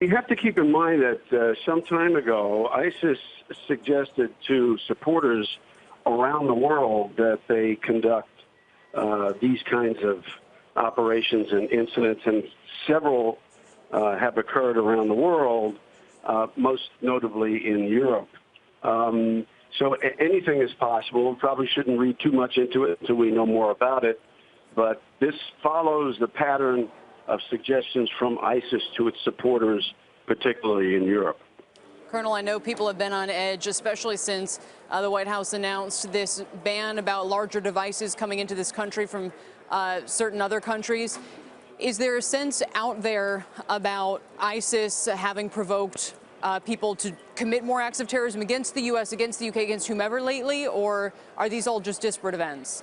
You have to keep in mind that some time ago, ISIS suggested to supporters around the world that they conduct these kinds of operations and incidents, and several have occurred around the world, most notably in Europe. So anything is possible. We probably shouldn't read too much into it until we know more about it. But this follows the pattern of suggestions from ISIS to its supporters, particularly in Europe. Colonel, I know people have been on edge, especially since the White House announced this ban about larger devices coming into this country from certain other countries. Is there a sense out there about ISIS having provoked people to commit more acts of terrorism against the U.S., against the U.K., against whomever lately, or are these all just disparate events?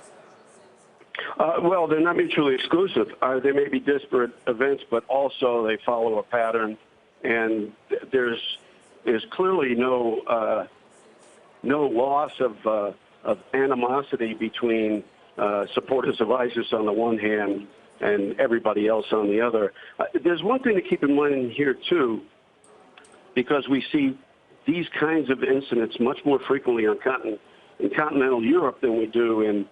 Well, they're not mutually exclusive. They may be disparate events, but also they follow a pattern, and there's clearly no loss of animosity between supporters of ISIS on the one hand and everybody else on the other. There's one thing to keep in mind here, too, because we see these kinds of incidents much more frequently in continental Europe than we do in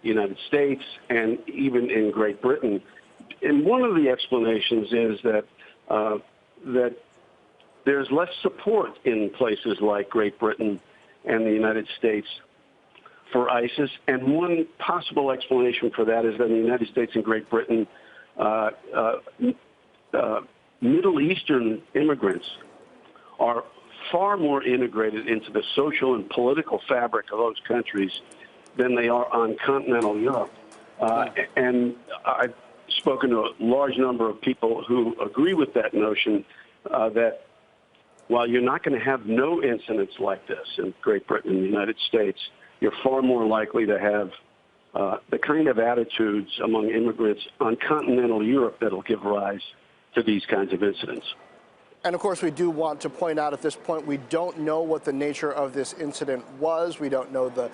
the United States and even in Great Britain. And one of the explanations is that that there's less support in places like Great Britain and the United States for ISIS. And one possible explanation for that is that in the United States and Great Britain, Middle Eastern immigrants are far more integrated into the social and political fabric of those countries than they are on continental Europe. And I've spoken to a large number of people who agree with that notion that while you're not going to have no incidents like this in Great Britain and the United States, you're far more likely to have the kind of attitudes among immigrants on continental Europe that'll give rise to these kinds of incidents. And of course, we do want to point out at this point, we don't know what the nature of this incident was. We don't know the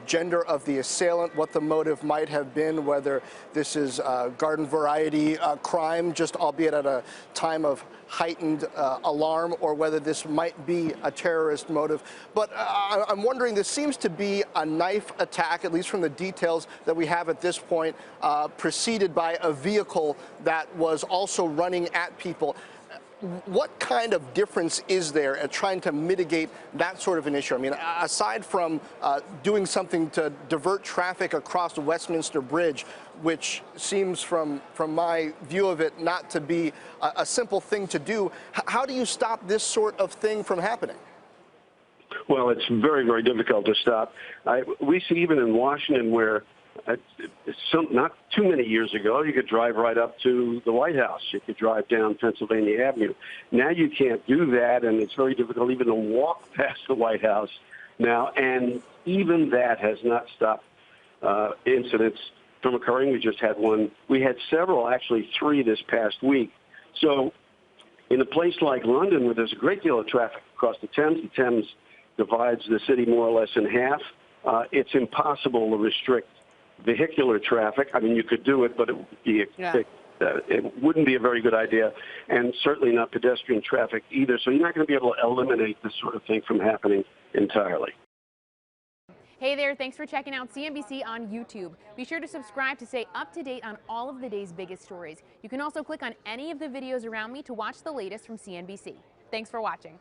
gender of the assailant, what the motive might have been, whether this is garden variety crime, just albeit at a time of heightened alarm, or whether this might be a terrorist motive. But I'm wondering, this seems to be a knife attack, at least from the details that we have at this point, preceded by a vehicle that was also running at people. What kind of difference is there at trying to mitigate that sort of an issue? I mean, aside from doing something to divert traffic across the Westminster Bridge, which seems from my view of it not to be a simple thing to do, how do you stop this sort of thing from happening? Well, it's very, very difficult to stop. We see even in Washington where not too many years ago, you could drive right up to the White House. You could drive down Pennsylvania Avenue. Now you can't do that, and it's very difficult even to walk past the White House now. And even that has not stopped incidents from occurring. We just had one. We had several, actually 3 this past week. So in a place like London, where there's a great deal of traffic across the Thames divides the city more or less in half, it's impossible to restrict vehicular traffic. I mean, you could do it, but it would be it wouldn't be a very good idea, and certainly not pedestrian traffic either. So you're not going to be able to eliminate this sort of thing from happening entirely. Hey there, thanks for checking out CNBC on YouTube. Be sure to subscribe to stay up to date on all of the day's biggest stories. You can also click on any of the videos around me to watch the latest from CNBC. Thanks for watching.